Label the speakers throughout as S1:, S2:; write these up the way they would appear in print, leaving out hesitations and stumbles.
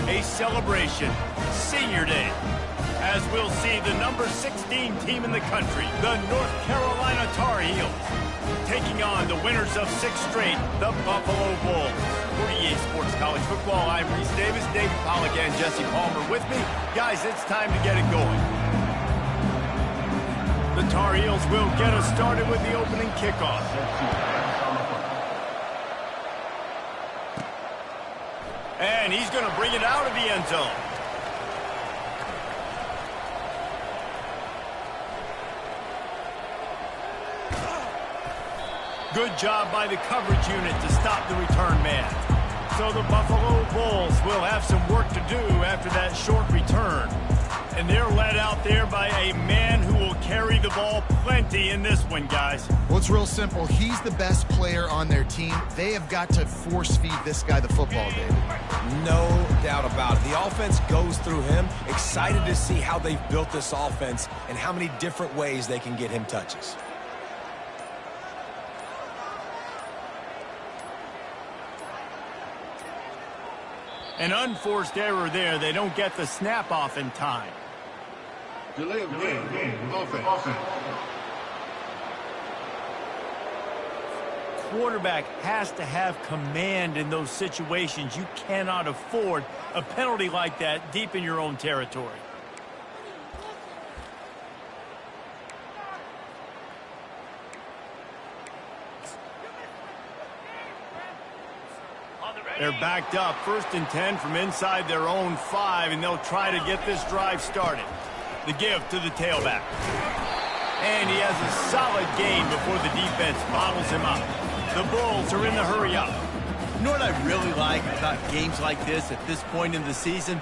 S1: a celebration, Senior Day, as we'll see the number 16 team in the country, the North Carolina Tar Heels, taking on the winners of 6 straight, the Buffalo Bulls. For EA Sports College Football, I'm Reese Davis, David Pollack, and Jesse Palmer with me. Guys, it's time to get it going. The Tar Heels will get us started with the opening kickoff. And he's going to bring it out of the end zone. Good job by the coverage unit to stop the return man. So the Buffalo Bulls will have some work to do after that short return. And they're led out there by a man who will carry the ball plenty in this one, guys.
S2: Well, it's real simple. He's the best player on their team. They have got to force-feed this guy the football, David.
S3: No doubt about it. The offense goes through him. Excited to see how they've built this offense and how many different ways they can get him touches.
S1: An unforced error there. They don't get the snap off in time.
S4: Delay of game. Offense.
S1: Quarterback has to have command in those situations. You cannot afford a penalty like that deep in your own territory. They're backed up, 1st and 10 from inside their own 5, and they'll try to get this drive started. The give to the tailback. And he has a solid gain before the defense bottles him up. The Bulls are in the hurry up.
S5: You know what I really like about games like this at this point in the season?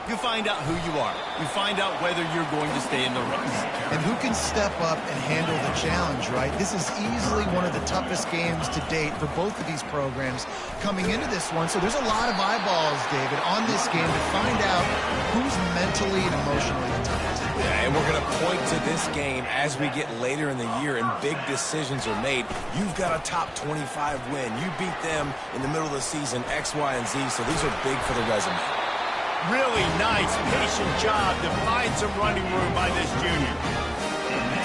S5: You find out who you are. You find out whether you're going to stay in the race.
S2: And who can step up and handle the challenge, right? This is easily one of the toughest games to date for both of these programs coming into this one. So there's a lot of eyeballs, David, on this game to find out who's mentally and emotionally the toughest.
S3: Yeah, and we're going to point to this game as we get later in the year and big decisions are made. You've got a top 25 win. You beat them in the middle of the season, X, Y, and Z, so these are big for the resume.
S1: Really nice, patient job to find some running room by this junior.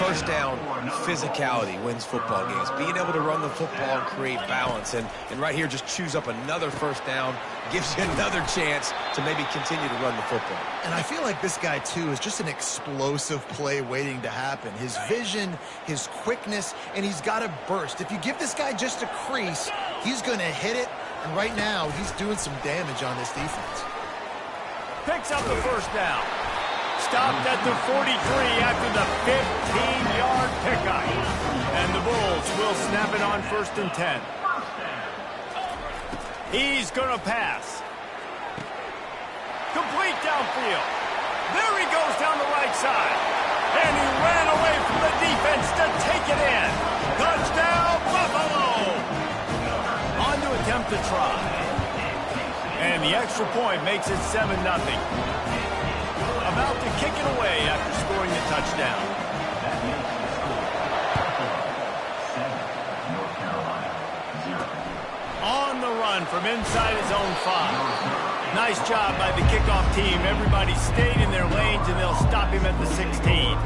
S3: First down, physicality wins football games. Being able to run the football and create balance. And right here, just choose up another first down, gives you another chance to maybe continue to run the football.
S2: And I feel like this guy, too, is just an explosive play waiting to happen. His vision, his quickness, and he's got a burst. If you give this guy just a crease, he's going to hit it. And right now, he's doing some damage on this defense.
S1: Picks up the first down. Stopped at the 43 after the 15-yard pickup. And the Bulls will snap it on 1st and 10. He's going to pass. Complete downfield. There he goes down the right side. And he ran away from the defense to take it in. Touchdown, Buffalo! On to attempt to try. And the extra point makes it 7-0. About to kick it away after scoring the touchdown. On the run from inside his own 5. Nice job by the kickoff team. Everybody stayed in their lanes, and they'll stop him at the 16.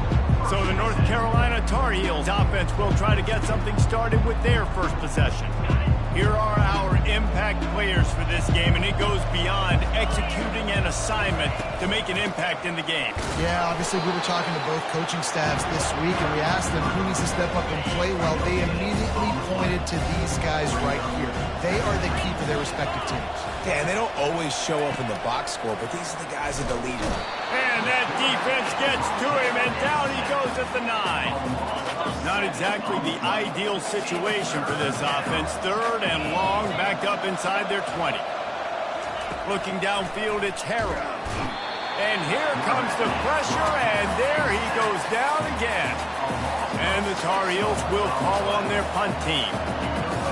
S1: So the North Carolina Tar Heels offense will try to get something started with their first possession. Here are our impact players for this game, and it goes beyond executing an assignment to make an impact in the game.
S2: Yeah, obviously we were talking to both coaching staffs this week, and we asked them who needs to step up and play well. They immediately pointed to these guys right here. They are the key for their respective teams.
S3: Yeah, and they don't always show up in the box score, but these are the guys that the leader.
S1: And that defense gets to him, and down he goes at the 9. Not exactly the ideal situation for this offense. 3rd and long, back up inside their 20. Looking downfield, it's Harrell. And here comes the pressure, and there he goes down again. And the Tar Heels will call on their punt team.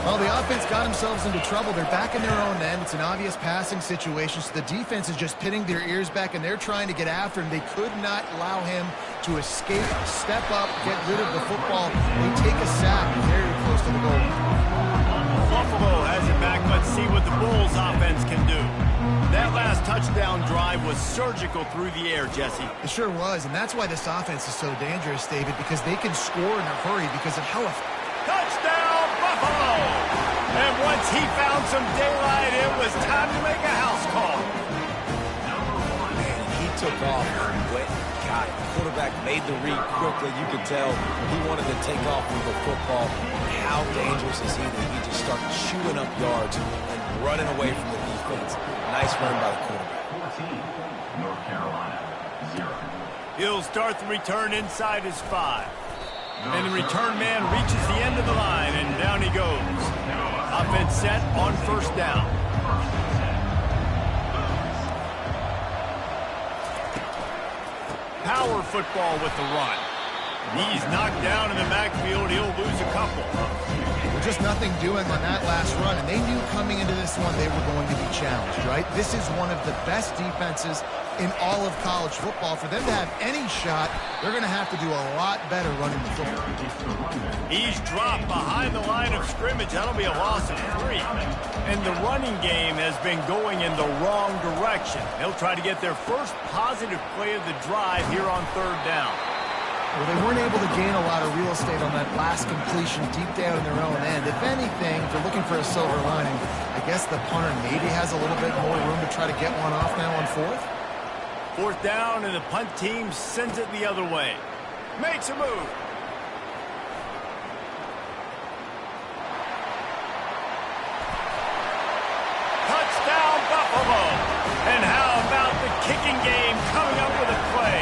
S2: Well, the offense got themselves into trouble. They're back in their own end. It's an obvious passing situation, so the defense is just pinning their ears back, and they're trying to get after him. They could not allow him to escape, step up, get rid of the football. They take a sack very close to the goal.
S1: Buffalo has it back. Let's see what the Bulls offense can do. That last time touchdown drive was surgical through the air, Jesse.
S2: It sure was, and that's why this offense is so dangerous, David, because they can score in a hurry because of how...
S1: Touchdown, Buffalo! And once he found some daylight, it was time to make a house call.
S3: Man, he took off and went and got it. The quarterback made the read quickly. You could tell he wanted to take off with the football. How dangerous is he that he just started chewing up yards and running away from the defense. Nice run by the quarterback.
S6: 14, North Carolina, 0.
S1: He'll start the return inside his 5. And the return man reaches the end of the line, and down he goes. Offense set on first down. Power football with the run. He's knocked down in the backfield. He'll lose a couple.
S2: Just nothing doing on that last run, and they knew coming into this one they were going to be challenged, right? This is one of the best defenses in all of college football. For them to have any shot, they're going to have to do a lot better running the football.
S1: He's dropped behind the line of scrimmage. That'll be a loss of 3. And the running game has been going in the wrong direction. They'll try to get their first positive play of the drive here on third down.
S2: Well, they weren't able to gain a lot of real estate on that last completion deep down in their own end. If anything, if they're looking for a silver lining, I guess the punter maybe has a little bit more room to try to get one off now on fourth.
S1: Fourth down, and the punt team sends it the other way. Makes a move. Touchdown, Buffalo. And how about the kicking game coming up with a play?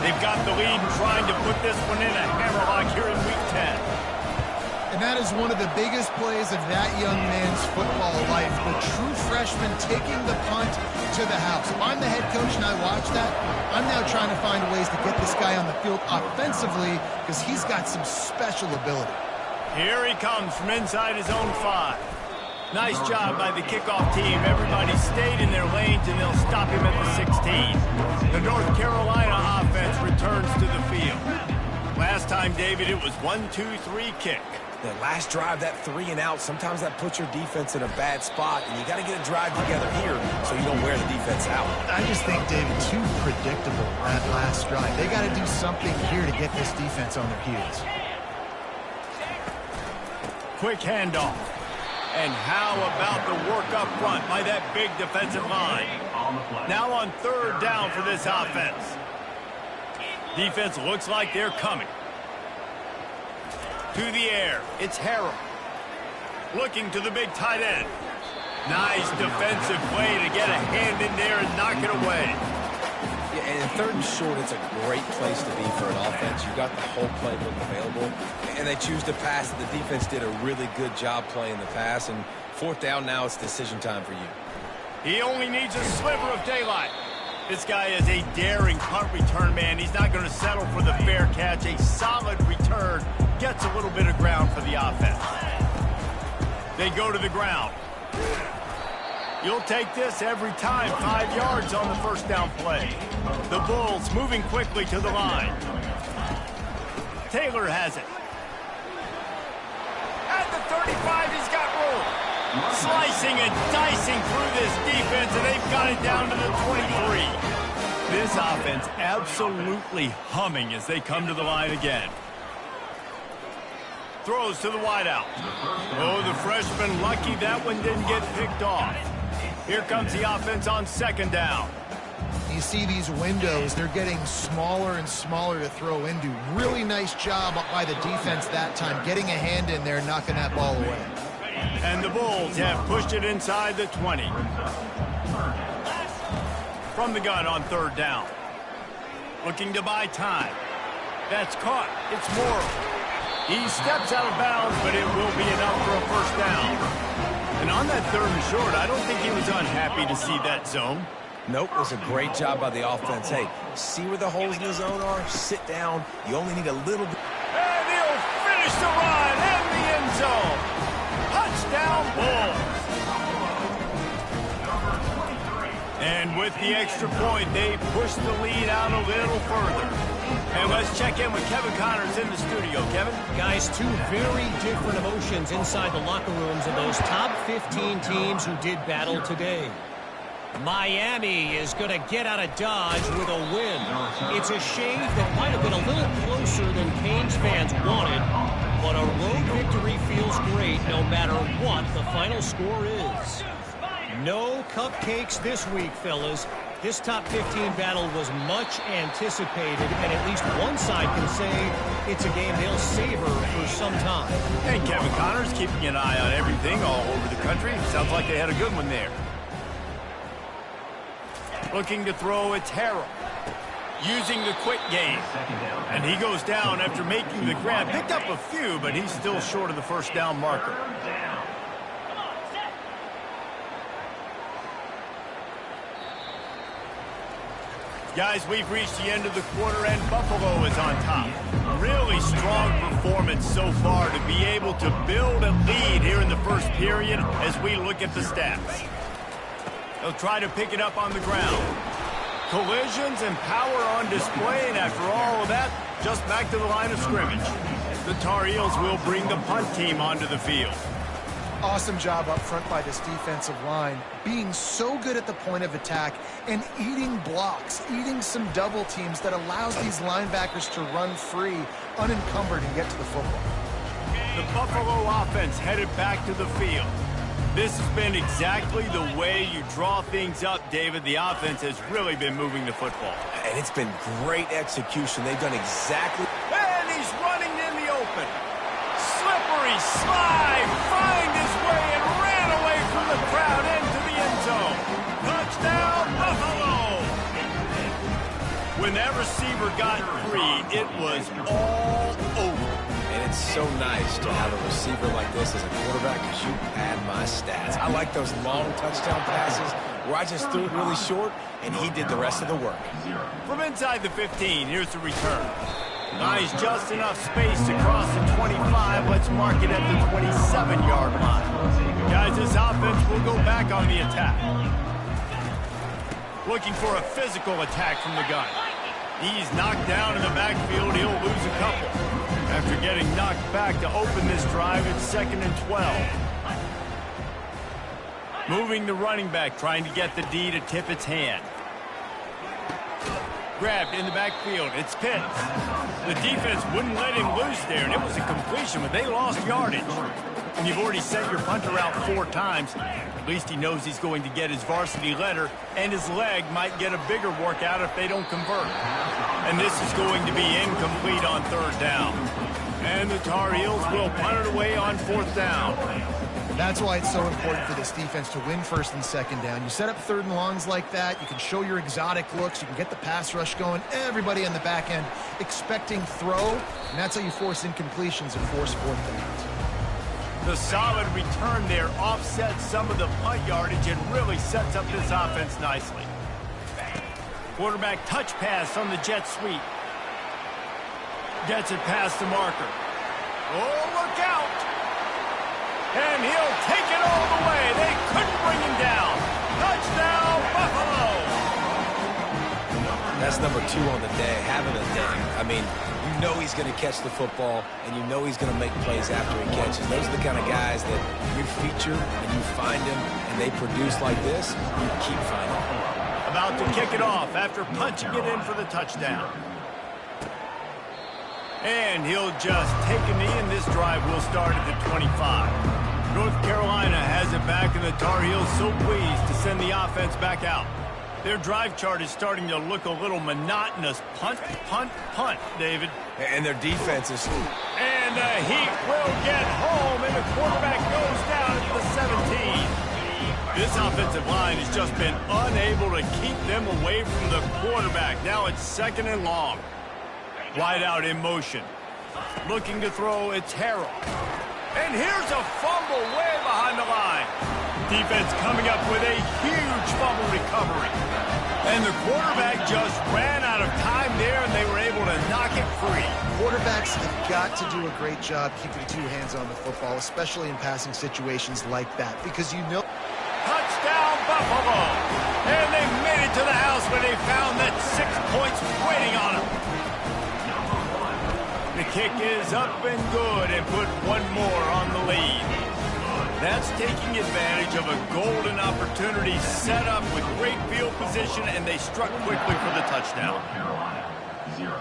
S1: They've got the lead and trying to put this one in a hammerlock here in Week 10.
S2: And that is one of the biggest plays of that young man's football life. The true freshman taking the punt to the house. If I'm the head coach and I watch that, I'm now trying to find ways to get this guy on the field offensively because he's got some special ability.
S1: Here he comes from inside his own 5. Nice job by the kickoff team. Everybody stayed in their lanes, and they'll stop him at the 16. The North Carolina offense returns to the field. Last time, David, it was 1-2-3 kick.
S3: That last drive, that 3 and out, sometimes that puts your defense in a bad spot, and you got to get a drive together here so you don't wear the defense out.
S2: I just think, David, too predictable that last drive. They got to do something here to get this defense on their heels.
S1: Quick handoff. And how about the work up front by that big defensive line? Now on third down for this offense. Defense looks like they're coming. To the air, it's Harrell. Looking to the big tight end. Nice defensive play to get a hand in there and knock it away.
S3: Yeah, and in third and short, it's a great place to be for an offense. You've got the whole playbook available, and they choose to pass. The defense did a really good job playing the pass, and fourth down now, it's decision time for you.
S1: He only needs a sliver of daylight. This guy is a daring punt return man. He's not going to settle for the fair catch. A solid return gets a little bit of ground for the offense. They go to the ground. You'll take this every time. 5 yards on the first down play. The Bulls moving quickly to the line. Taylor has it. At the 35, he's got room. Slicing and dicing through this defense, and they've got it down to the 23. This offense absolutely humming as they come to the line again. Throws to the wideout. Oh, the freshman lucky that one didn't get picked off. Here comes the offense on second down.
S2: You see these windows, they're getting smaller and smaller to throw into. Really nice job by the defense that time, getting a hand in there, knocking that ball away.
S1: And the Bulls have pushed it inside the 20. From the gun on third down. Looking to buy time. That's caught. It's Morrow. He steps out of bounds, but it will be enough for a first down. And on that third and short, I don't think he was unhappy to see that zone.
S3: Nope, it was a great job by the offense. Hey, see where the holes in the zone are? Sit down. You only need a little bit.
S1: And he'll finish the run in the end zone. Touchdown, Bulls. And with the extra point, they push the lead out a little further. And let's check in with Kevin Connors in the studio. Kevin?
S7: Guys, two very different emotions inside the locker rooms of those top 15 teams who did battle today. Miami is going to get out of Dodge with a win. It's a shame that might have been a little closer than Canes fans wanted, but a road victory feels great no matter what the final score is. No cupcakes this week, fellas. This top 15 battle was much anticipated, and at least one side can say it's a game they'll savor for some time.
S1: And Kevin Connors keeping an eye on everything all over the country. Sounds like they had a good one there. Looking to throw, it's Harrell. Using the quick game. And he goes down after making the grab. Picked up a few, but he's still short of the first down marker. Guys, we've reached the end of the quarter, and Buffalo is on top. Really strong performance so far to be able to build a lead here in the first period as we look at the stats. They'll try to pick it up on the ground. Collisions and power on display, and after all of that, just back to the line of scrimmage. The Tar Heels will bring the punt team onto the field.
S2: Awesome job up front by this defensive line, being so good at the point of attack and eating blocks, eating some double teams that allows these linebackers to run free, unencumbered, and get to the football.
S1: The Buffalo offense headed back to the field. This has been exactly the way you draw things up, David. The offense has really been moving the football.
S3: And it's been great execution. They've done exactly...
S1: And he's running in the open. Slippery slide, find his way and ran away from the crowd into the end zone. Touchdown, Buffalo! When that receiver got free, it was all over.
S3: And it's so nice to have a receiver like this as a quarterback because you pad my stats. I like those long touchdown passes where I just threw it really short and he did the rest of the work.
S1: From inside the 15, here's the return. Nice, just enough space to cross the 25. Let's mark it at the 27-yard line. Guys, this offense will go back on the attack. Looking for a physical attack from the gun. He's knocked down in the backfield. He'll lose a couple. After getting knocked back to open this drive, it's 2nd and 12. Moving the running back, trying to get the D to tip its hand. Grabbed in the backfield. It's Pitts. The defense wouldn't let him loose there, and it was a completion, but they lost yardage. And you've already sent your punter out 4 times. At least he knows he's going to get his varsity letter, and his leg might get a bigger workout if they don't convert. And this is going to be incomplete on 3rd down. And the Tar Heels will punt it away on 4th down.
S2: That's why it's so important for this defense to win 1st and 2nd down. You set up 3rd and longs like that, you can show your exotic looks, you can get the pass rush going, everybody on the back end expecting throw, and that's how you force incompletions and force 4th downs.
S1: The solid return there offsets some of the punt yardage and really sets up this offense nicely. Quarterback touch pass on the jet sweep. Gets it past the marker. Oh, look out! And he'll take it all the way. They couldn't bring him down. Touchdown, Buffalo!
S3: That's number 2 on the day, having a day. I mean, you know he's going to catch the football, and you know he's going to make plays after he catches. Those are the kind of guys that you feature and you find them, and they produce like this, you keep finding them.
S1: About to kick it off after punching it in for the touchdown. And he'll just take a knee, and this drive will start at the 25. North Carolina has it back, and the Tar Heels so pleased to send the offense back out. Their drive chart is starting to look a little monotonous. Punt, punt, punt, David.
S3: And their defense is...
S1: And the Heat will get home, and the quarterback goes down at the 17. This offensive line has just been unable to keep them away from the quarterback. Now it's 2nd and long. Wide out in motion. Looking to throw, it's Harrell. And here's a fumble way behind the line. Defense coming up with a huge fumble recovery. And the quarterback just ran out of time there, and they were able to knock it free.
S2: Quarterbacks have got to do a great job keeping 2 hands on the football, especially in passing situations like that, because you know...
S1: Touchdown, Buffalo! And they made it to the house when they found that 6 points waiting on them. The kick is up and good, and put one more on the lead. That's taking advantage of a golden opportunity set up with great field position, and they struck quickly for the touchdown.
S6: Carolina, 0.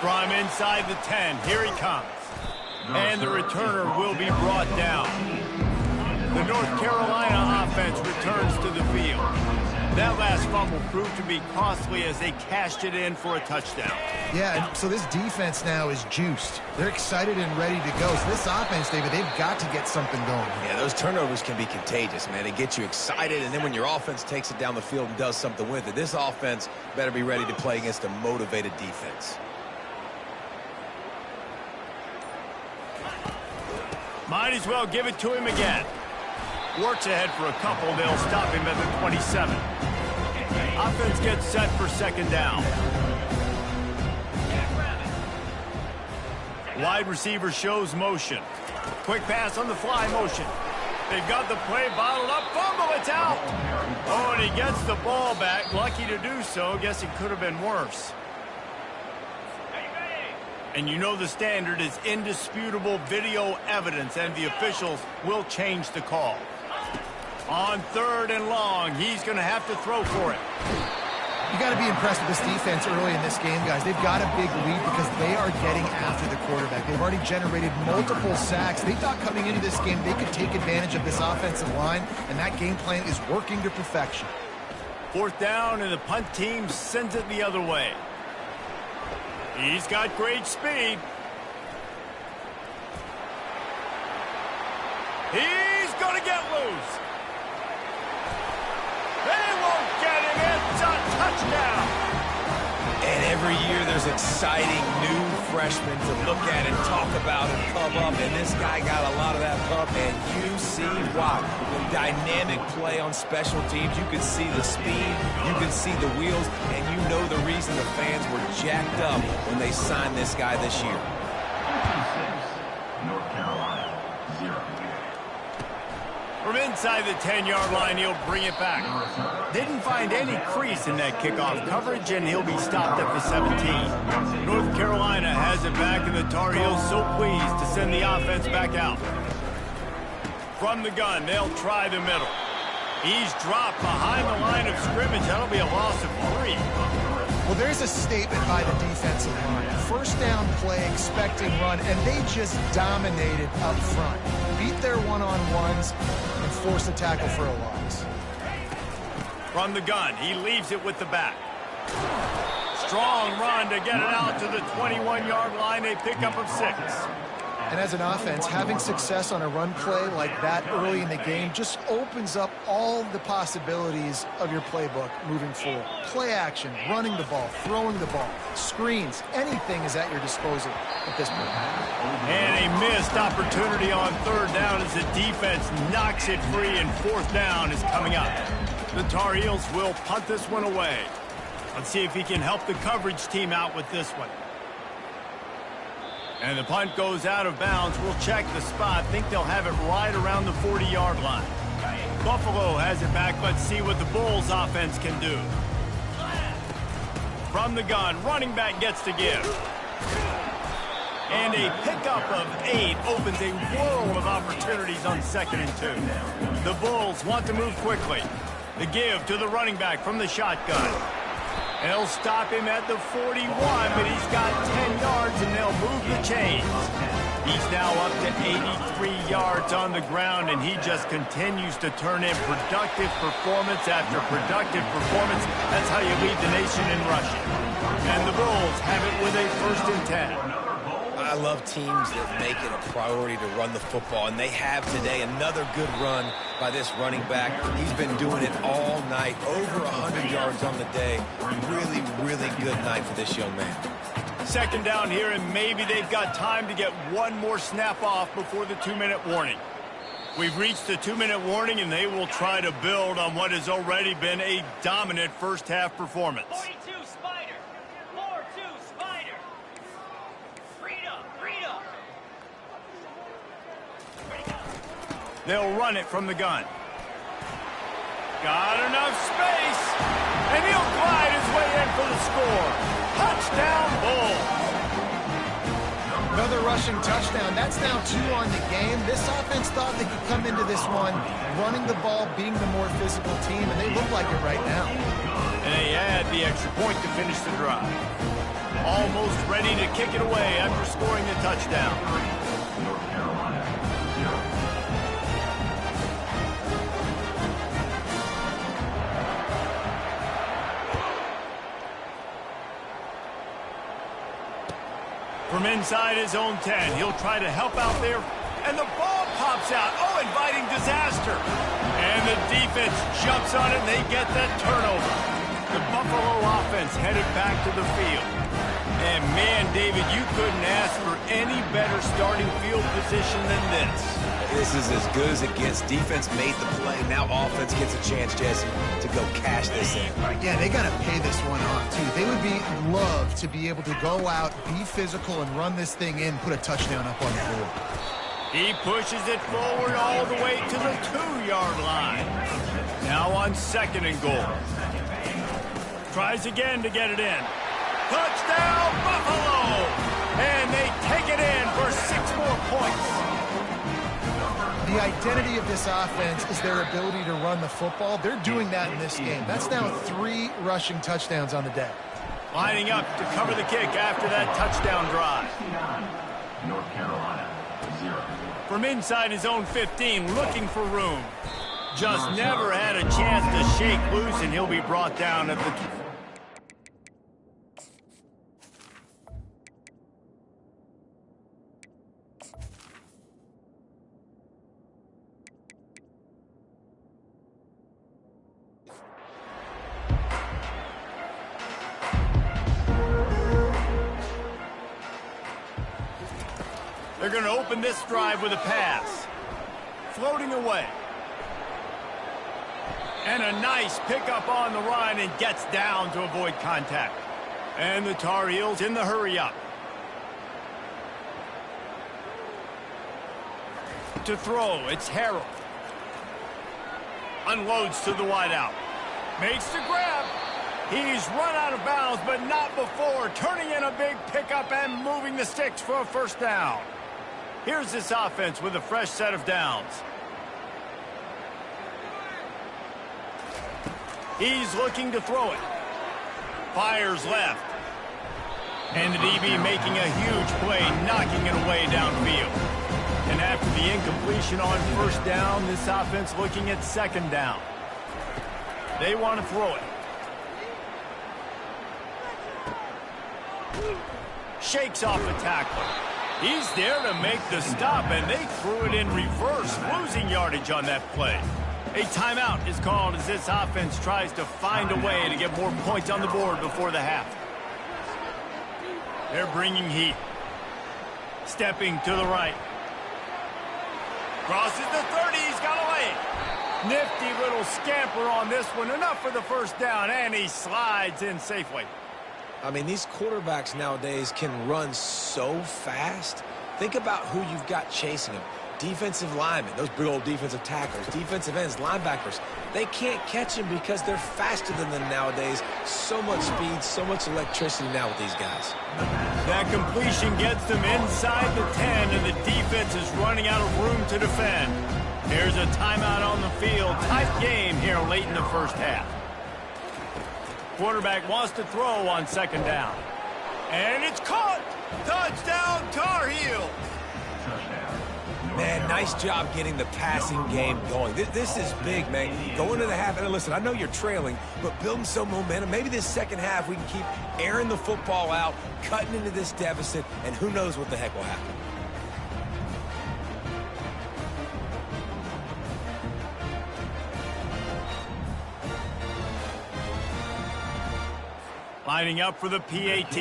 S1: From inside the 10, here he comes. And the returner will be brought down. The North Carolina offense returns to the field. That last fumble proved to be costly as they cashed it in for a touchdown.
S2: Yeah, and so this defense now is juiced. They're excited and ready to go. So this offense, David, they've got to get something going.
S3: Yeah, those turnovers can be contagious, man. They get you excited, and then when your offense takes it down the field and does something with it, this offense better be ready to play against a motivated defense.
S1: Might as well give it to him again. Works ahead for a couple. They'll stop him at the 27. Offense gets set for second down. Wide receiver shows motion. Quick pass on the fly motion. They've got the play bottled up. Fumble, it's out. Oh, and he gets the ball back. Lucky to do so. Guess it could have been worse. And you know the standard is indisputable video evidence, and the officials will change the call. On 3rd and long, he's going to have to throw for it.
S2: You got to be impressed with this defense early in this game, guys. They've got a big lead because they are getting after the quarterback. They've already generated multiple sacks. They thought coming into this game they could take advantage of this offensive line, and that game plan is working to perfection.
S1: 4th down, and the punt team sends it the other way. He's got great speed. He's going to get loose. They won't get him. It's a touchdown.
S3: And every year there's exciting new freshmen to look at and talk about and pump up, and this guy got a lot of that pump, and you see why. The dynamic play on special teams, you can see the speed, you can see the wheels, and you know the reason the fans were jacked up when they signed this guy this year.
S6: North Carolina, 0.
S1: From inside the 10-yard line, he'll bring it back. Didn't find any crease in that kickoff coverage, and he'll be stopped at the 17. North Carolina has it back, and the Tar Heels so pleased to send the offense back out. From the gun, they'll try the middle. He's dropped behind the line of scrimmage. That'll be a loss of 3.
S2: Well, there's a statement by the defensive line. First down play, expecting run, and they just dominated up front. Beat their one-on-ones and force a tackle for a loss.
S1: From the gun, he leaves it with the back. Strong run to get it out to the 21-yard line. A pickup of 6.
S2: And as an offense, having success on a run play like that early in the game just opens up all the possibilities of your playbook moving forward. Play action, running the ball, throwing the ball, screens, anything is at your disposal at this point.
S1: And a missed opportunity on 3rd down as the defense knocks it free, and 4th down is coming up. The Tar Heels will punt this one away. Let's see if he can help the coverage team out with this one. And the punt goes out of bounds. We'll check the spot. Think they'll have it right around the 40-yard line. Buffalo has it back. Let's see what the Bulls offense can do. From the gun, running back gets to give. And a pickup of 8 opens a world of opportunities on 2nd and 2. The Bulls want to move quickly. The give to the running back from the shotgun. They'll stop him at the 41, but he's got 10 yards, and they'll move the chains. He's now up to 83 yards on the ground, and he just continues to turn in productive performance after productive performance. That's how you lead the nation in rushing. And the Bulls have it with a 1st and 10.
S3: I love teams that make it a priority to run the football, and they have today another good run by this running back. He's been doing it all night, over 100 yards on the day. Really, really good night for this young man.
S1: 2nd down here, and maybe they've got time to get one more snap off before the 2-minute warning. We've reached the 2-minute warning, and they will try to build on what has already been a dominant first-half performance.
S8: 42 Spider, 4-2 Spider. Freedom.
S1: They'll run it from the gun. Got enough space, and he'll glide his way in for the score. Touchdown, Bulls.
S2: Another rushing touchdown. That's now 2 on the game. This offense thought they could come into this one running the ball, being the more physical team, and they look like it right now.
S1: And they add the extra point to finish the drive. Almost ready to kick it away after scoring the touchdown.
S6: North Carolina, 0.
S1: From inside his own 10, he'll try to help out there, and the ball pops out. Oh, inviting disaster. And the defense jumps on it, and they get that turnover. The Buffalo offense headed back to the field. And man, David, you couldn't ask for any better starting field position than this.
S3: This is as good as it gets. Defense made the play. Now offense gets a chance, Jesse, to go cash this in.
S2: Yeah, they got to pay this one off, too. They would love to be able to go out, be physical, and run this thing in, put a touchdown up on the board.
S1: He pushes it forward all the way to the 2-yard line. Now on 2nd and goal. Tries again to get it in. Touchdown, Buffalo! And they take it in for 6 more points.
S2: The identity of this offense is their ability to run the football. They're doing that in this game. That's now 3 rushing touchdowns on the day.
S1: Lining up to cover the kick after that touchdown drive.
S6: North Carolina, 0.
S1: From inside his own 15, looking for room. Just never had a chance to shake loose, and he'll be brought down at the... They're going to open this drive with a pass. Floating away. And a nice pickup on the run and gets down to avoid contact. And the Tar Heels in the hurry-up. To throw, it's Harrell. Unloads to the wideout. Makes the grab. He's run out of bounds, but not before. Turning in a big pickup and moving the sticks for a first down. Here's this offense with a fresh set of downs. He's looking to throw it. Fires left. And the DB making a huge play, knocking it away downfield. And after the incompletion on first down, this offense looking at 2nd down. They want to throw it. Shakes off the tackler. He's there to make the stop, and they threw it in reverse, losing yardage on that play. A timeout is called as this offense tries to find a way to get more points on the board before the half. They're bringing heat. Stepping to the right. Crosses the 30, he's got away. Nifty little scamper on this one, enough for the first down, and he slides in safely.
S3: I mean, these quarterbacks nowadays can run so fast. Think about who you've got chasing them. Defensive linemen, those big old defensive tackles, defensive ends, linebackers. They can't catch them because they're faster than them nowadays. So much speed, so much electricity now with these guys.
S1: That completion gets them inside the 10, and the defense is running out of room to defend. Here's a timeout on the field. Tight game here late in the first half. Quarterback wants to throw on 2nd down. And it's caught! Touchdown, Tar Heel!
S3: Man, nice job getting the passing game going. This is big, man. Go into the half, and listen, I know you're trailing, but building some momentum. Maybe this second half we can keep airing the football out, cutting into this deficit, and who knows what the heck will happen.
S1: Lining up for the PAT.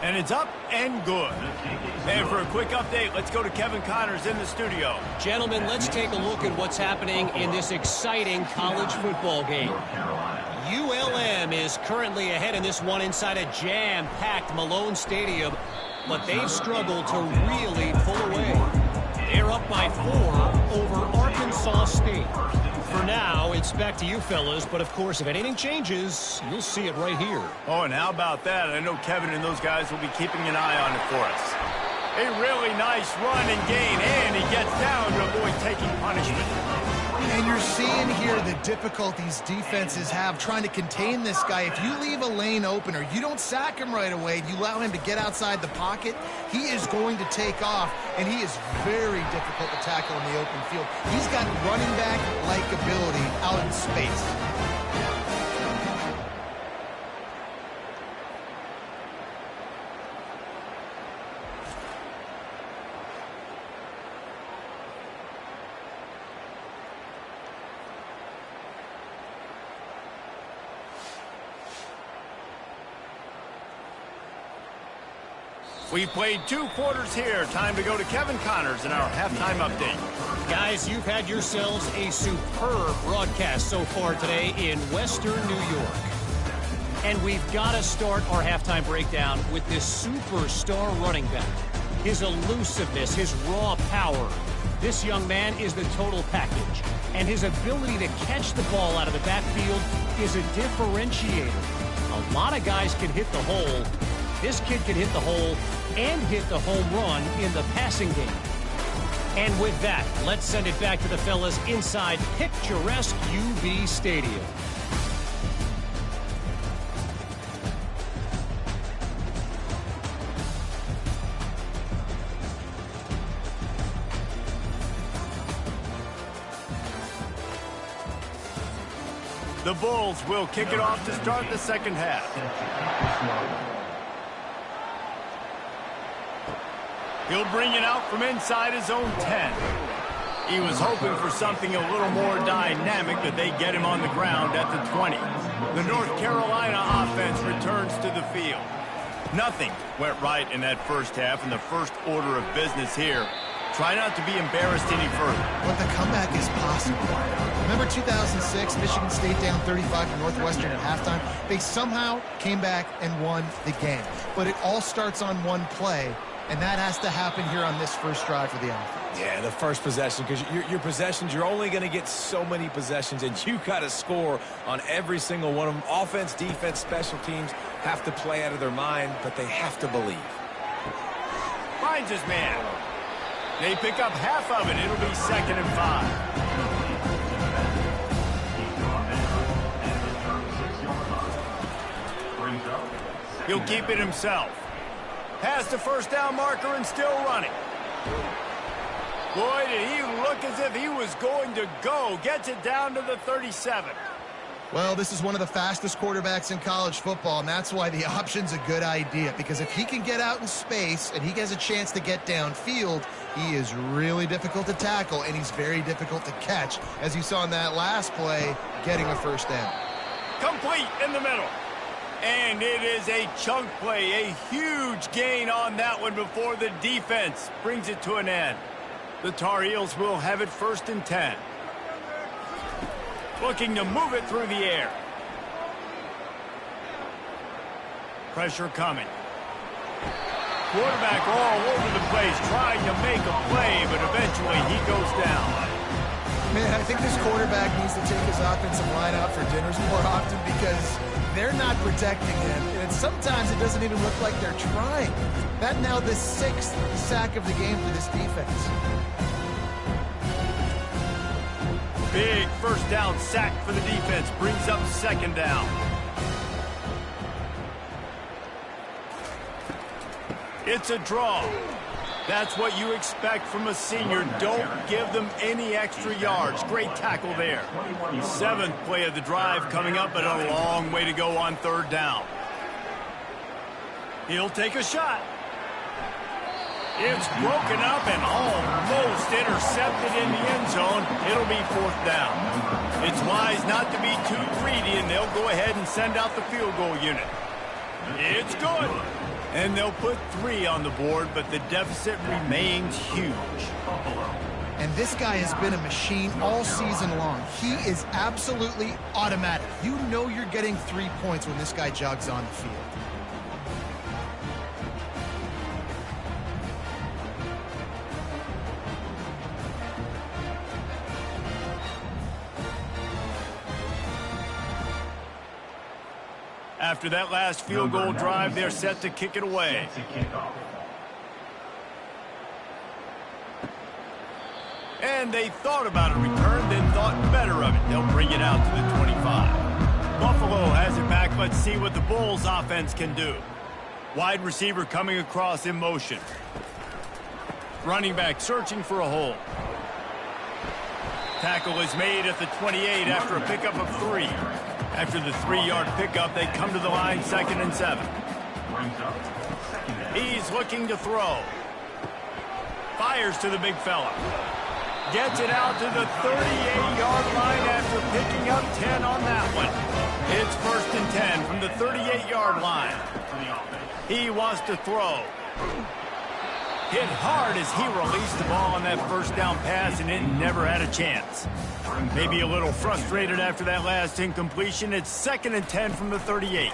S1: And it's up and good. And for a quick update, let's go to Kevin Connors in the studio.
S7: Gentlemen, let's take a look at what's happening in this exciting college football game. ULM is currently ahead in this one inside a jam-packed Malone Stadium, but they've struggled to really pull away. They're up by 4 over Arkansas Arkansas State. For now, it's back to you fellas, but of course, if anything changes, you'll see it right here.
S1: Oh, and how about that? I know Kevin and those guys will be keeping an eye on it for us. A really nice run and gain, and he gets down to avoid taking punishment.
S2: And you're seeing here the difficulties defenses have trying to contain this guy. If you leave a lane open or you don't sack him right away, you allow him to get outside the pocket, he is going to take off, and he is very difficult to tackle in the open field. He's got running back-like ability out in space.
S1: We've played 2 quarters here. Time to go to Kevin Connors in our halftime update.
S7: Guys, you've had yourselves a superb broadcast so far today in Western New York. And we've got to start our halftime breakdown with this superstar running back. His elusiveness, his raw power. This young man is the total package. And his ability to catch the ball out of the backfield is a differentiator. A lot of guys can hit the hole. This kid can hit the hole and hit the home run in the passing game. And with that, let's send it back to the fellas inside picturesque UB Stadium.
S1: The Bulls will kick it off to start the second half. He'll bring it out from inside his own 10. He was hoping for something a little more dynamic, but they get him on the ground at the 20. The North Carolina offense returns to the field. Nothing went right in that first half, and the first order of business here. Try not to be embarrassed any further.
S2: But the comeback is possible. Remember 2006, Michigan State down 35 to Northwestern at halftime? They somehow came back and won the game. But it all starts on one play, and that has to happen here on this first drive for the offense.
S3: Yeah, the first possession, because your possessions, you're only going to get so many possessions, and you got to score on every single one of them. Offense, defense, special teams have to play out of their mind, but they have to believe.
S1: Finds his man. They pick up half of it. It'll be 2nd and 5. He'll keep it himself. Past the first down marker and still running. Boy, did he look as if he was going to go. Gets it down to the 37.
S2: Well, this is one of the fastest quarterbacks in college football, and that's why the option's a good idea. Because if he can get out in space and he has a chance to get downfield, he is really difficult to tackle, and he's very difficult to catch, as you saw in that last play, getting a first down.
S1: Complete in the middle. And it is a chunk play, a huge gain on that one before the defense brings it to an end. The Tar Heels will have it 1st and 10. Looking to move it through the air. Pressure coming. Quarterback all over the place trying to make a play, but eventually he goes down.
S2: Man, I think this quarterback needs to take his offensive line out for dinners more often because they're not protecting him. And sometimes it doesn't even look like they're trying. That now the 6th sack of the game for this defense.
S1: Big first down sack for the defense. Brings up 2nd down. It's a draw. That's what you expect from a senior. Don't give them any extra yards. Great tackle there. 7th play of the drive coming up, but a long way to go on 3rd down. He'll take a shot. It's broken up and almost intercepted in the end zone. It'll be 4th down. It's wise not to be too greedy, and they'll go ahead and send out the field goal unit. It's good. And they'll put 3 on the board, but the deficit remains huge.
S2: And this guy has been a machine all season long. He is absolutely automatic. You know you're getting 3 points when this guy jogs on the field.
S1: After that last field goal drive, they're set to kick it away. And they thought about a return, then thought better of it. They'll bring it out to the 25. Buffalo has it back. Let's see what the Bulls offense can do. Wide receiver coming across in motion. Running back searching for a hole. Tackle is made at the 28 after a pickup of 3. After the 3-yard pickup, they come to the line 2nd and 7. He's looking to throw. Fires to the big fella. Gets it out to the 38-yard line after picking up 10 on that one. It's 1st and 10 from the 38-yard line. He wants to throw. Hit hard as he released the ball on that 1st down pass, and it never had a chance. Maybe a little frustrated after that last incompletion. It's 2nd and 10 from the 38.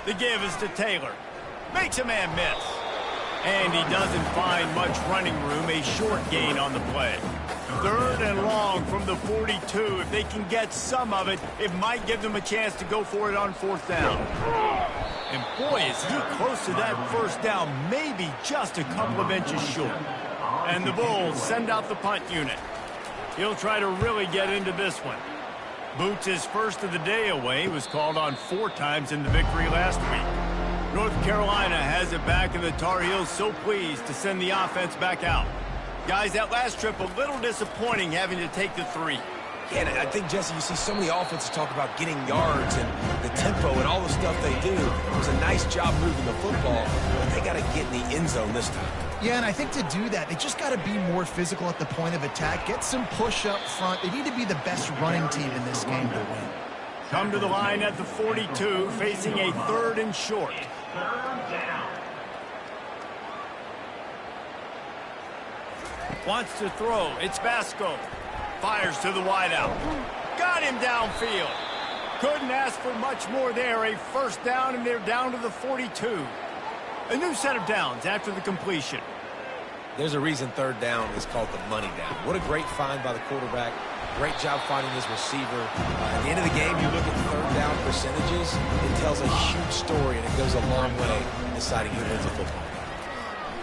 S1: The give is to Taylor. Makes a man miss. And he doesn't find much running room. A short gain on the play. 3rd and long from the 42. If they can get some of it, it might give them a chance to go for it on 4th down. And boy, is he close to that 1st down, maybe just a couple of inches short. And the Bulls send out the punt unit. He'll try to really get into this one. Boots his first of the day away. He was called on 4 times in the victory last week. North Carolina has it back, and the Tar Heels so pleased to send the offense back out. Guys, that last trip a little disappointing having to take the 3.
S3: Yeah, and I think, Jesse, you see so many offenses talk about getting yards and the tempo and all the stuff they do. It was a nice job moving the football, but they got to get in the end zone this time.
S2: Yeah, and I think to do that, they just got to be more physical at the point of attack, get some push up front. They need to be the best running team in this game to win.
S1: Come to the line at the 42, facing a 3rd and short. Wants to throw. It's Vasco. Fires to the wideout. Got him downfield. Couldn't ask for much more there. A 1st down, and they're down to the 42. A new set of downs after the completion.
S3: There's a reason 3rd down is called the money down. What a great find by the quarterback. Great job finding his receiver. At the end of the game, you look at 3rd down percentages. It tells a huge story, and it goes a long way in deciding who wins a football game.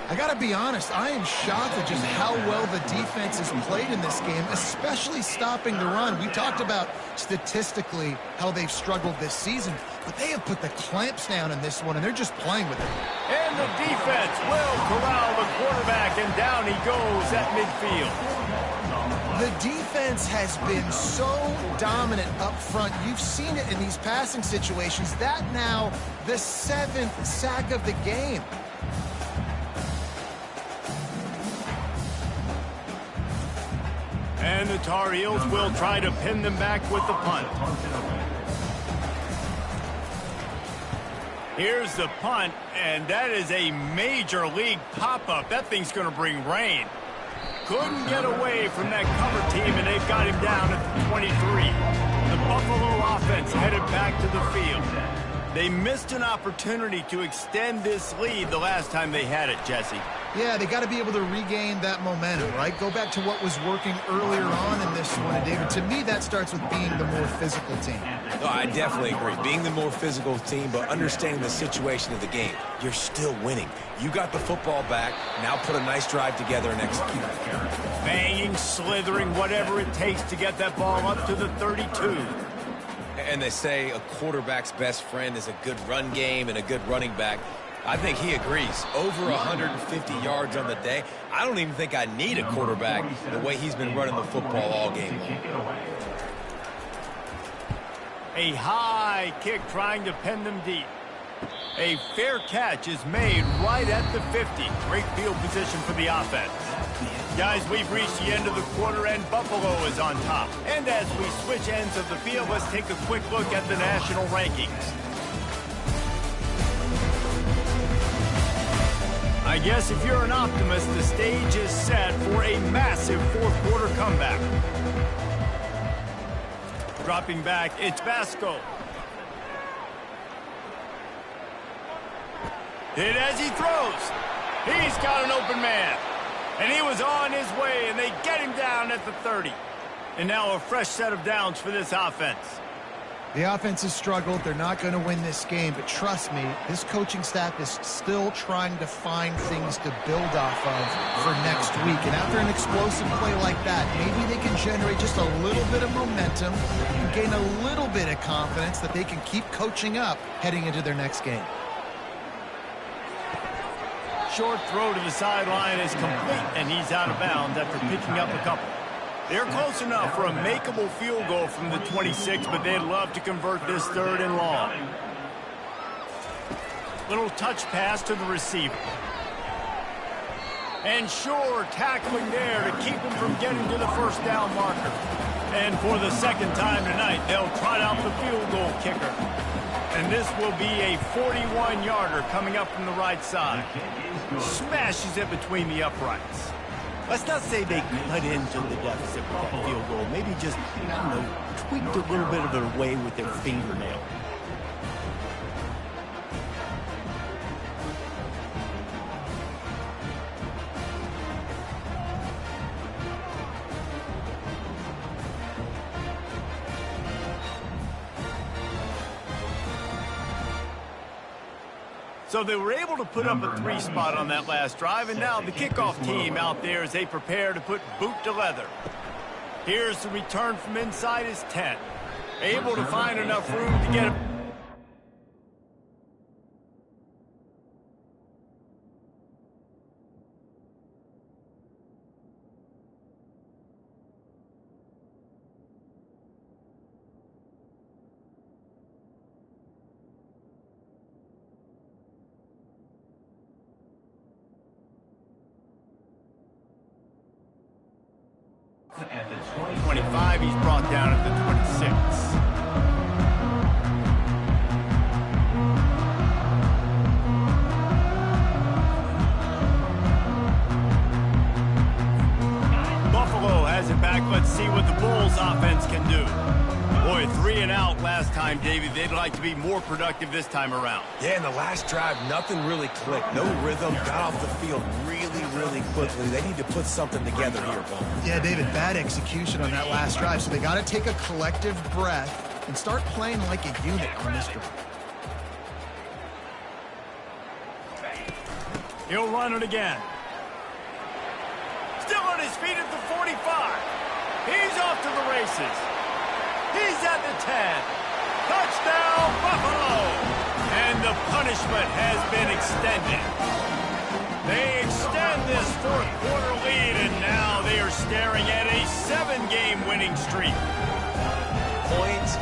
S2: I got to be honest, I am shocked at just how well the defense has played in this game, especially stopping the run. We talked about statistically how they've struggled this season, but they have put the clamps down in this one, and they're just playing with it.
S1: And the defense will corral the quarterback, and down he goes at midfield.
S2: The defense has been so dominant up front. You've seen it in these passing situations. That now the 7th sack of the game.
S1: And the Tar Heels will try to pin them back with the punt. Here's the punt, and that is a major league pop-up. That thing's going to bring rain. Couldn't get away from that cover team, and they've got him down at the 23. The Buffalo offense headed back to the field. They missed an opportunity to extend this lead the last time they had it, Jesse.
S2: Yeah, they got to be able to regain that momentum, right? Go back to what was working earlier on in this one. And David, to me, that starts with being the more physical team.
S3: No, I definitely agree. Being the more physical team, but understanding the situation of the game. You're still winning. You got the football back. Now put a nice drive together and execute.
S1: Banging, slithering, whatever it takes to get that ball up to the 32.
S3: And they say a quarterback's best friend is a good run game and a good running back. I think he agrees. Over 150 yards on the day. I don't even think I need a quarterback the way he's been running the football all game long.
S1: A high kick trying to pin them deep. A fair catch is made right at the 50. Great field position for the offense. Guys, we've reached the end of the quarter, and Buffalo is on top. And as we switch ends of the field, let's take a quick look at the national rankings. I guess if you're an optimist, the stage is set for a massive fourth-quarter comeback. Dropping back, it's Vasco. Hit as he throws. He's got an open man. And he was on his way, and they get him down at the 30. And now a fresh set of downs for this offense.
S2: The offense has struggled. They're not going to win this game, but trust me, this coaching staff is still trying to find things to build off of for next week. And after an explosive play like that, maybe they can generate just a little bit of momentum and gain a little bit of confidence that they can keep coaching up heading into their next game.
S1: Short throw to the sideline is complete, and he's out of bounds after picking up a couple. They're close enough for a makeable field goal from the 26, but they'd love to convert this 3rd and long. Little touch pass to the receiver. And sure, tackling there to keep him from getting to the first down marker. And for the second time tonight, they'll trot out the field goal kicker. And this will be a 41-yarder coming up from the right side. Smashes it between the uprights.
S5: Let's not say they cut into the deficit with that field goal. Maybe just, I don't know, tweaked a little bit of their way with their fingernail.
S1: So they were able to put up a 3 spot on that last drive, and now the kickoff team out there as they prepare to put boot to leather. Here's the return from inside his 10. Able to find enough room to get it.
S6: At the
S1: 25, he's brought down at the 26. Buffalo has it back. Let's see what the Bulls offense can do. Boy, 3 and out last time, Davey. They'd like to be more productive this time around.
S3: Yeah, in the last drive, nothing really clicked. No rhythm, got off the field really quickly. They need to put something together here, Bo.
S2: Yeah, David, bad execution on that last drive, so they got to take a collective breath and start playing like a unit on this drive.
S1: He'll run it again. Still on his feet at the 45. He's off to the races. He's at the 10. Touchdown, Buffalo! And the punishment has been extended. They extend this 4th quarter lead, and now they are staring at a 7-game winning streak.
S3: Points,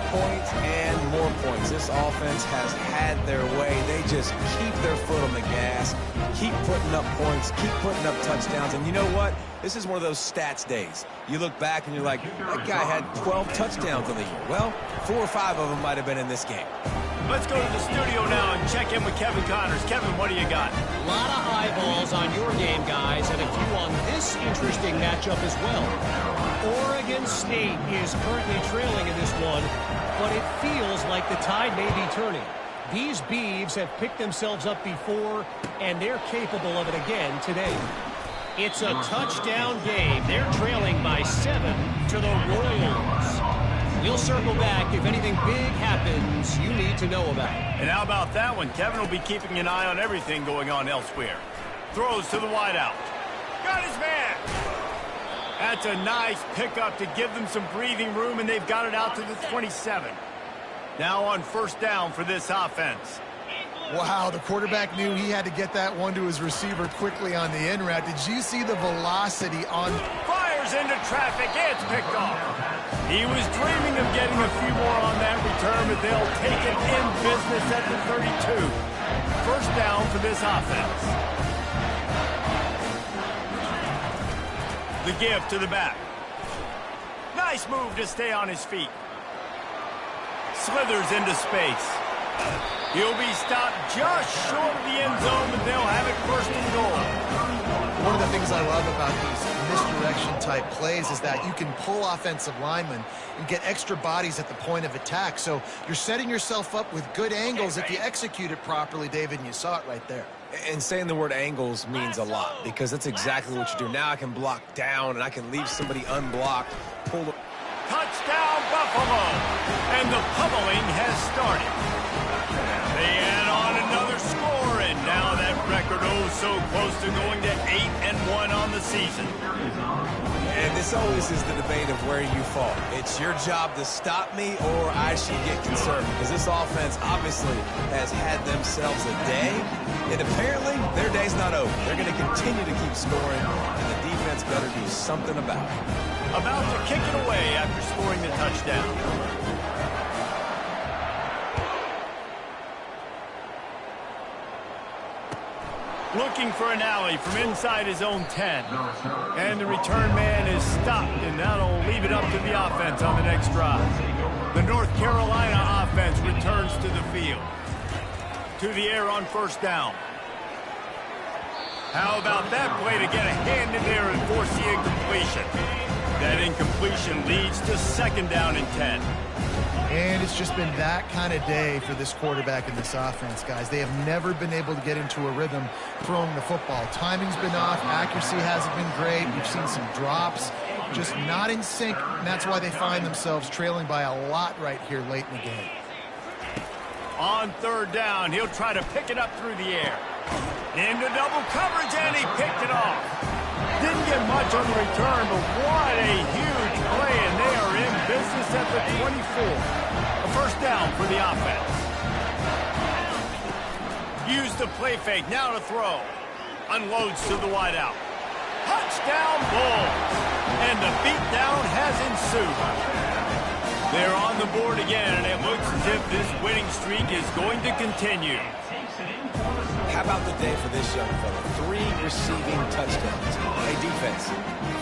S3: and more points. This offense has had their way. They just keep their foot on the gas, keep putting up points, keep putting up touchdowns. And you know what? This is one of those stats days. You look back and you're like, that guy had 12 touchdowns on the year. Well, 4 or 5 of them might have been in this game.
S1: Let's go to the studio now and check in with Kevin Connors. Kevin, what do you got?
S7: A lot of eyeballs on your game, guys, and a few on this interesting matchup as well. Oregon State is currently trailing in this one, but it feels like the tide may be turning. These Beavs have picked themselves up before, and they're capable of it again today. It's a touchdown game. They're trailing by 7 to the Royals. We'll circle back if anything big happens you need to know about.
S1: And how about that one? Kevin will be keeping an eye on everything going on elsewhere. Throws to the wideout. Got his man. That's a nice pickup to give them some breathing room, and they've got it out to the 27. Now on 1st down for this offense.
S2: Wow, the quarterback knew he had to get that one to his receiver quickly on the in route. Did you see the velocity on...
S1: Fires into traffic. It's picked off. He was dreaming of getting a few more on that return, but they'll take it in business at the 32. 1st down for this offense. The give to the back. Nice move to stay on his feet. Slithers into space. He'll be stopped just short of the end zone, but they'll have it 1st and goal.
S2: One of the things I love about these misdirection-type plays is that you can pull offensive linemen and get extra bodies at the point of attack. So you're setting yourself up with good angles if you execute it properly, David, and you saw it right there.
S3: And saying the word angles means a lot because that's exactly what you do. Now I can block down and I can leave somebody unblocked, pull the...
S1: Touchdown, Buffalo. And the pummeling has started. They add on another score, and now that record so close to going to 8-1 on the season.
S3: And this always is the debate of where you fall. It's your job to stop me, or I should get concerned, because this offense obviously has had themselves a day, and apparently their day's not over. They're going to continue to keep scoring, and the defense better do something about it.
S1: About to kick it away after scoring the touchdown. Looking for an alley from inside his own 10. And the return man is stopped, and that'll leave it up to the offense on the next drive. The North Carolina offense returns to the field. To the air on first down. How about that play to get a hand in there and force the incompletion? That incompletion leads to second down and 10.
S2: And it's just been that kind of day for this quarterback in this offense, guys. They have never been able to get into a rhythm throwing the football. Timing's been off. Accuracy hasn't been great. We've seen some drops. Just not in sync, and that's why they find themselves trailing by a lot right here late in the game.
S1: On third down, he'll try to pick it up through the air. Into double coverage, and he picked it off. Didn't get much on the return, but what a huge play, and they are in business at the 24. A first down for the offense. Use the play fake, now to throw. Unloads to the wideout. Touchdown Bulls! And the beatdown has ensued. They're on the board again, and it looks as if this winning streak is going to continue.
S3: How about the day for this young fella? 3 receiving touchdowns. Hey, defense,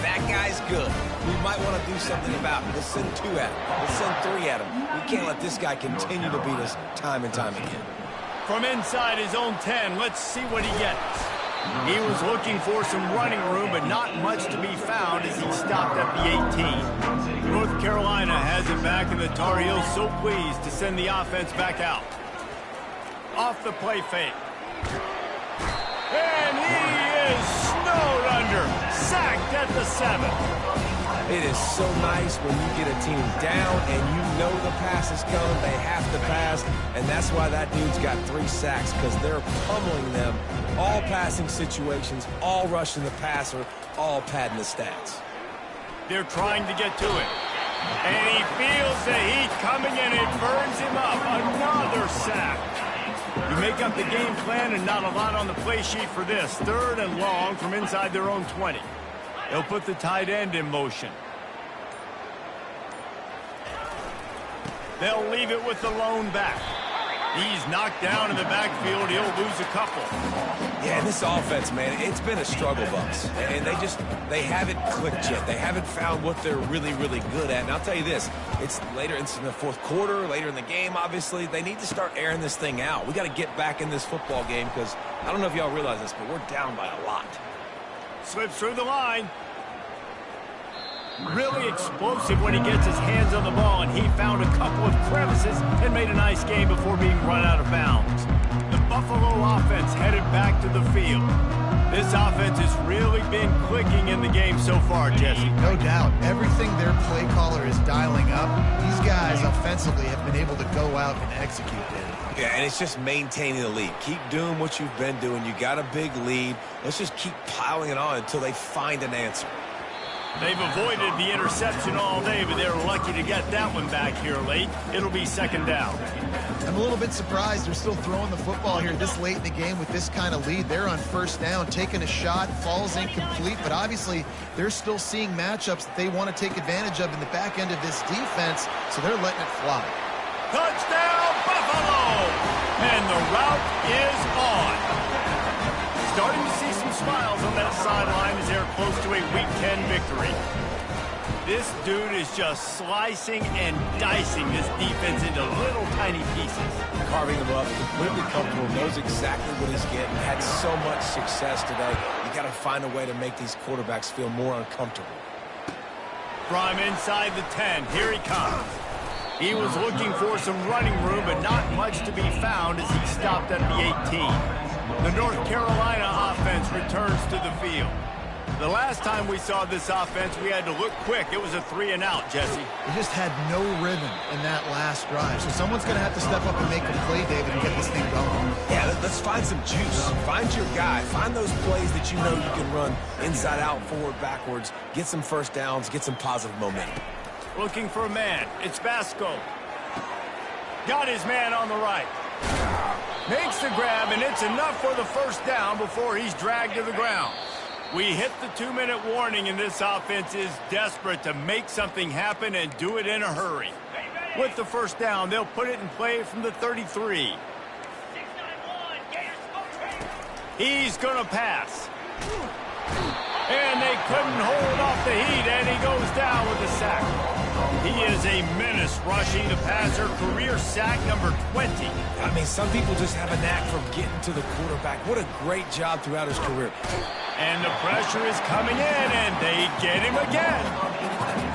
S3: that guy's good. We might want to do something about it. Let's send 2 at him. Let's send 3 at him. We can't let this guy continue to beat us time and time again.
S1: From inside his own 10, let's see what he gets. He was looking for some running room, but not much to be found as he stopped at the 18. North Carolina has it back, and the Tar Heels so pleased to send the offense back out. Off the play fake. And he is snowed under, sacked at the 7.
S3: It is so nice when you get a team down and you know the pass is coming, they have to pass, and that's why that dude's got 3 sacks, because they're pummeling them. All passing situations, all rushing the passer, all padding the stats.
S1: They're trying to get to it. And he feels the heat coming, and it burns him up. Another sack. You make up the game plan, and not a lot on the play sheet for this. Third and long from inside their own 20. They'll put the tight end in motion. They'll leave it with the lone back. He's knocked down in the backfield. He'll lose a couple.
S3: Yeah, this offense, man, it's been a struggle bus. And they haven't clicked yet. They haven't found what they're really, really good at. And I'll tell you this, it's later in the fourth quarter, later in the game, obviously. They need to start airing this thing out. We got to get back in this football game because I don't know if y'all realize this, but we're down by a lot.
S1: Slips through the line. Really explosive when he gets his hands on the ball, and he found a couple of crevices and made a nice game before being run out of bounds. The Buffalo offense headed back to the field. This offense has really been clicking in the game so far, Jesse.
S2: No doubt. Everything their play caller is dialing up, these guys offensively have been able to go out and execute it.
S3: Yeah, and it's just maintaining the lead. Keep doing what you've been doing. You got a big lead. Let's just keep piling it on until they find an answer.
S1: They've avoided the interception all day, but they're lucky to get that one back here late. It'll be second down.
S2: I'm a little bit surprised they're still throwing the football here this late in the game with this kind of lead. They're on first down, taking a shot, falls incomplete, but obviously they're still seeing matchups that they want to take advantage of in the back end of this defense, so they're letting it fly.
S1: Touchdown, Buffalo! And the route is on. Starting to see some smiles on that sideline as they're close to a Week 10 victory. This dude is just slicing and dicing this defense into little tiny pieces.
S3: Carving them up, completely comfortable, knows exactly what he's getting, had so much success today. You got to find a way to make these quarterbacks feel more uncomfortable.
S1: From inside the 10, here he comes. He was looking for some running room, but not much to be found as he stopped at the 18. The North Carolina offense returns to the field. The last time we saw this offense, we had to look quick. It was a 3-and-out, Jesse.
S2: They just had no rhythm in that last drive. So someone's going to have to step up and make a play, David, and get this thing going.
S3: Yeah, let's find some juice. Find your guy. Find those plays that you know you can run inside out, forward, backwards. Get some first downs. Get some positive momentum.
S1: Looking for a man. It's Vasco. Got his man on the right. Makes the grab, and it's enough for the first down before he's dragged to the ground. We hit the 2-minute warning, and this offense is desperate to make something happen and do it in a hurry. With the first down, they'll put it in play from the 33. He's going to pass. And they couldn't hold off the heat, and he goes down with a sack. He is a menace rushing the passer, career sack number 20.
S3: I mean, some people just have a knack for getting to the quarterback. What a great job throughout his career.
S1: And the pressure is coming in, and they get him again.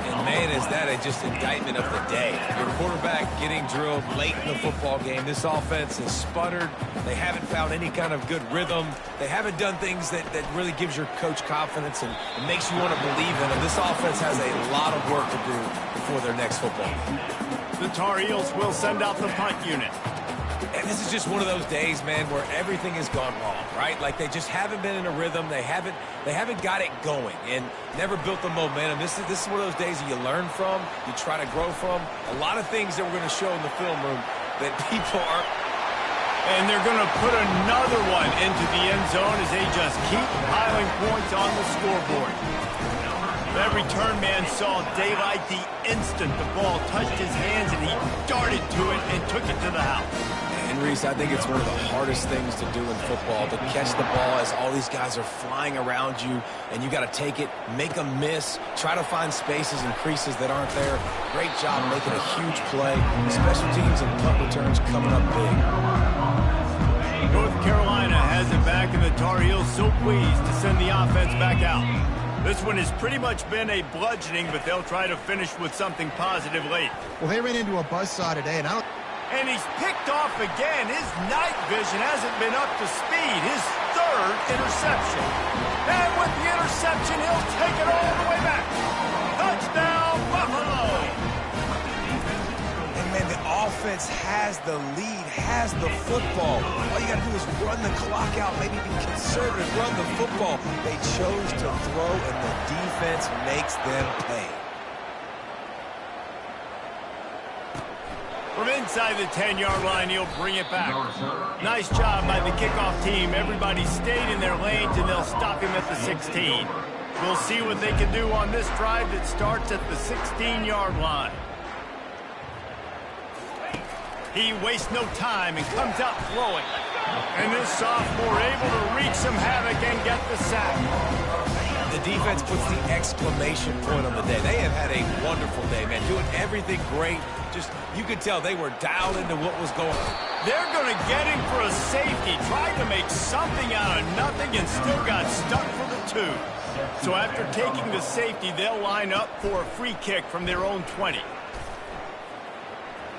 S3: And, man, is that just indictment of the day. Your quarterback getting drilled late in the football game. This offense has sputtered. They haven't found any kind of good rhythm. They haven't done things that really gives your coach confidence and makes you want to believe in them. This offense has a lot of work to do before their next football game.
S1: The Tar Heels will send out the punt unit.
S3: And this is just one of those days, man, where everything has gone wrong, right? Like they just haven't been in a rhythm. They haven't got it going and never built the momentum. This is one of those days that you learn from, you try to grow from. A lot of things that we're going to show in the film room that people aren't.
S1: And they're going to put another one into the end zone as they just keep piling points on the scoreboard. That return man saw daylight the instant the ball touched his hands, and he darted to it and took it to the house.
S3: And, Reese, I think it's one of the hardest things to do in football, to catch the ball as all these guys are flying around you, and you got to take it, make a miss, try to find spaces and creases that aren't there. Great job making a huge play. Special teams and punt returns coming up big.
S1: North Carolina has it back, and the Tar Heels so pleased to send the offense back out. This one has pretty much been a bludgeoning, but they'll try to finish with something positive late.
S2: Well, they ran into a buzzsaw today, and
S1: And he's picked off again. His night vision hasn't been up to speed. His third interception. And with the interception, he'll take it all the way back. Touchdown, Buffalo!
S3: And, man, the offense has the lead, has the football. All you got to do is run the clock out, maybe be conservative, run the football. They chose to throw, and the defense makes them pay.
S1: From inside the 10-yard line, he'll bring it back. Nice job by the kickoff team. Everybody stayed in their lanes, and they'll stop him at the 16. We'll see what they can do on this drive that starts at the 16-yard line. He wastes no time and comes out throwing. And this sophomore able to wreak some havoc and get the sack.
S3: The defense puts the exclamation point on the day. They have had a wonderful day, man. Doing everything great. Just, you could tell they were dialed into what was going on.
S1: They're going to get him for a safety. Tried to make something out of nothing and still got stuck for the 2. So after taking the safety, they'll line up for a free kick from their own 20.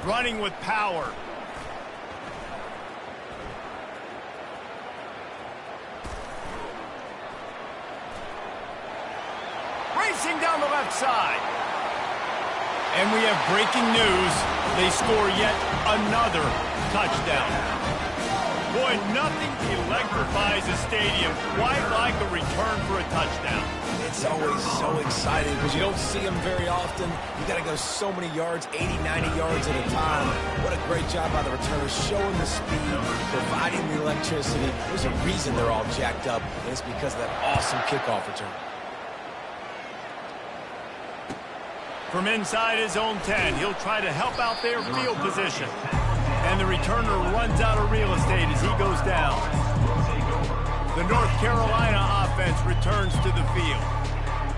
S1: Running with power. Racing down the left side. And we have breaking news. They score yet another touchdown. Boy, nothing electrifies a stadium quite like a return for a touchdown.
S3: It's always so exciting because you don't see them very often. You got to go so many yards, 80, 90 yards at a time. What a great job by the returners, showing the speed, providing the electricity. There's a reason they're all jacked up, and it's because of that awesome kickoff return.
S1: From inside his own 10, he'll try to help out their field position. And the returner runs out of real estate as he goes down. The North Carolina offense returns to the field.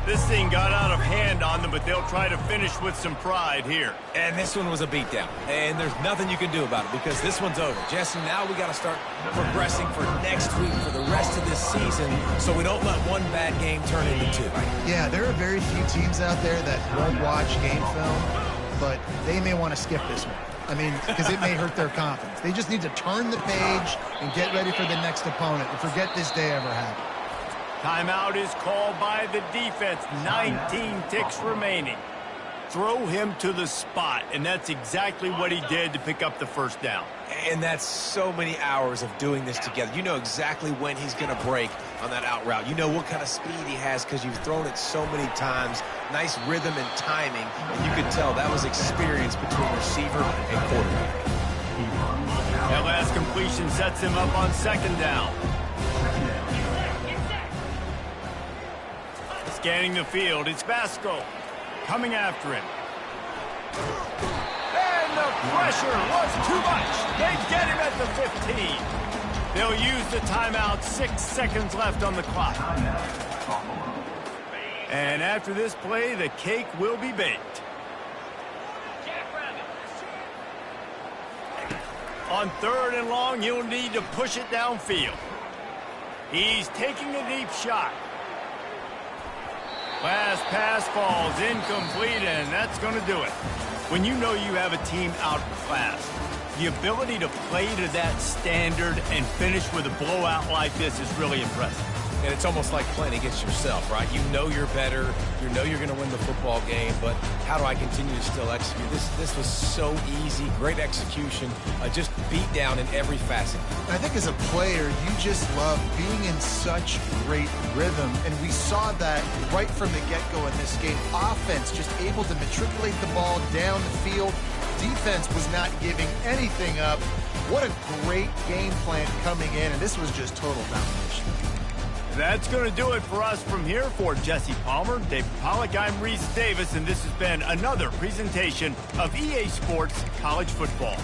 S1: This thing got out of hand on them, but they'll try to finish with some pride here.
S3: And this one was a beatdown. And there's nothing you can do about it because this one's over. Jesse, now we got to start progressing for next week, for the rest of this season, so we don't let one bad game turn into 2.
S2: Yeah, there are very few teams out there that won't watch game film, but they may want to skip this one. I mean, because it may hurt their confidence. They just need to turn the page and get ready for the next opponent and forget this day ever happened.
S1: Timeout is called by the defense. 19 ticks remaining. Throw him to the spot, and that's exactly what he did to pick up the first down.
S3: And that's so many hours of doing this together. You know exactly when he's going to break on that out route. You know what kind of speed he has because you've thrown it so many times. Nice rhythm and timing, and you could tell that was experience between receiver and quarterback.
S1: That last completion sets him up on second down. Scanning the field, it's Vasco coming after him. And the pressure was too much. They get him at the 15. They'll use the timeout. 6 seconds left on the clock. And after this play, the cake will be baked. On 3rd and long, you'll need to push it downfield. He's taking a deep shot. Last pass falls incomplete, and that's going to do it. When you know you have a team outclassed, the ability to play to that standard and finish with a blowout like this is really impressive.
S3: And it's almost like playing against yourself, right? You know you're better. You know you're going to win the football game, but how do I continue to still execute? This was so easy, great execution, just beat down in every facet.
S2: I think as a player, you just love being in such great rhythm, and we saw that right from the get-go in this game. Offense just able to matriculate the ball down the field. Defense was not giving anything up. What a great game plan coming in, and this was just total domination.
S1: That's going to do it for us from here. For Jesse Palmer, David Pollack, I'm Reese Davis, and this has been another presentation of EA Sports College Football.